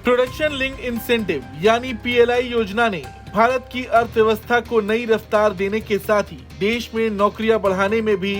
Production link incentive यानी PLI योजना ने भारत की अर्थव्यवस्था को नई रफ्तार देने के साथ ही देश में नौकरियां बढ़ाने में भी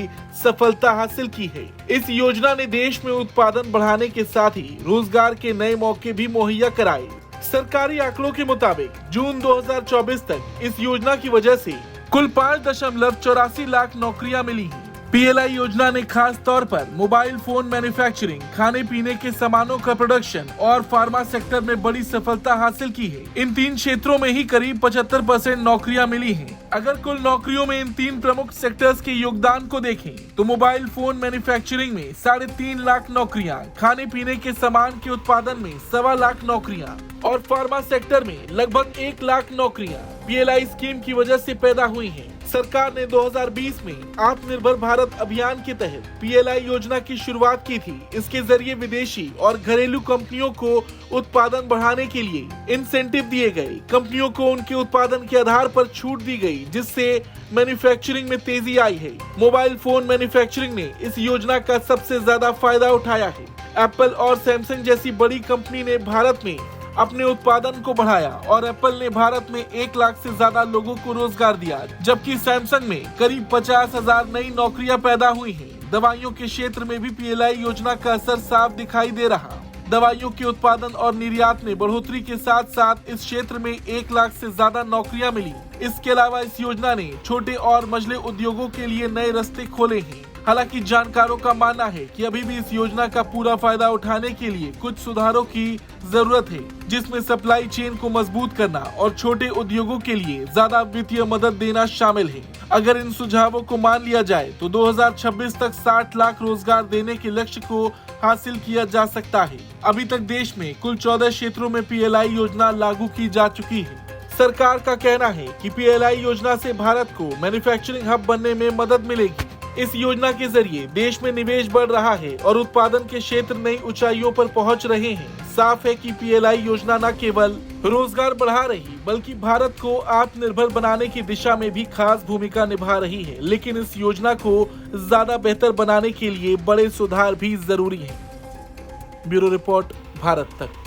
सफलता हासिल की है। इस योजना ने देश में उत्पादन बढ़ाने के साथ ही रोजगार के नए मौके भी मुहैया कराए। सरकारी आंकड़ों के मुताबिक जून 2024 तक इस योजना की वजह से कुल 5.84 लाख नौकरियां मिली हैं। पीएलआई योजना ने खास तौर पर मोबाइल फोन मैन्युफैक्चरिंग, खाने पीने के सामानों का प्रोडक्शन और फार्मा सेक्टर में बड़ी सफलता हासिल की है। इन तीन क्षेत्रों में ही करीब 75% नौकरियां मिली हैं। अगर कुल नौकरियों में इन तीन प्रमुख सेक्टर्स के योगदान को देखें तो मोबाइल फोन मैन्युफैक्चरिंग में 3.5 लाख नौकरियां, खाने पीने के सामान के उत्पादन में 1.25 लाख नौकरियां और फार्मा सेक्टर में लगभग 1 लाख नौकरियां पीएलआई स्कीम की वजह से पैदा हुई हैं। सरकार ने 2020 में आत्मनिर्भर भारत अभियान के तहत पीएलआई योजना की शुरुआत की थी। इसके जरिए विदेशी और घरेलू कंपनियों को उत्पादन बढ़ाने के लिए इंसेंटिव दिए गए। कंपनियों को उनके उत्पादन के आधार पर छूट दी गई, जिससे मैन्युफैक्चरिंग में तेजी आई है। मोबाइल फोन मैन्युफैक्चरिंग ने इस योजना का सबसे ज्यादा फायदा उठाया है। एप्पल और सैमसंग जैसी बड़ी कंपनी ने भारत में अपने उत्पादन को बढ़ाया और एप्पल ने भारत में 1 लाख से ज्यादा लोगों को रोजगार दिया, जबकि सैमसंग में करीब 50,000 नई नौकरियां पैदा हुई हैं। दवाइयों के क्षेत्र में भी पीएलआई योजना का असर साफ दिखाई दे रहा। दवाइयों के उत्पादन और निर्यात में बढ़ोतरी के साथ साथ इस क्षेत्र में 1 लाख से ज्यादा नौकरियां मिली। इसके अलावा इस योजना ने छोटे और मझले उद्योगों के लिए नए रास्ते खोले हैं। हालांकि जानकारों का मानना है कि अभी भी इस योजना का पूरा फायदा उठाने के लिए कुछ सुधारों की जरूरत है, जिसमें सप्लाई चेन को मजबूत करना और छोटे उद्योगों के लिए ज्यादा वित्तीय मदद देना शामिल है। अगर इन सुझावों को मान लिया जाए तो 2026 तक 60 लाख रोजगार देने के लक्ष्य को हासिल किया जा सकता है। अभी तक देश में कुल 14 क्षेत्रों में पीएलआई योजना लागू की जा चुकी है। सरकार का कहना है कि पीएलआई योजना से भारत को मैन्युफैक्चरिंग हब बनने में मदद मिलेगी। इस योजना के जरिए देश में निवेश बढ़ रहा है और उत्पादन के क्षेत्र नई ऊंचाइयों पर पहुंच रहे हैं। साफ है कि पीएलआई योजना न केवल रोजगार बढ़ा रही बल्कि भारत को आत्मनिर्भर बनाने की दिशा में भी खास भूमिका निभा रही है। लेकिन इस योजना को ज्यादा बेहतर बनाने के लिए बड़े सुधार भी जरूरी हैं। ब्यूरो रिपोर्ट, भारत तक।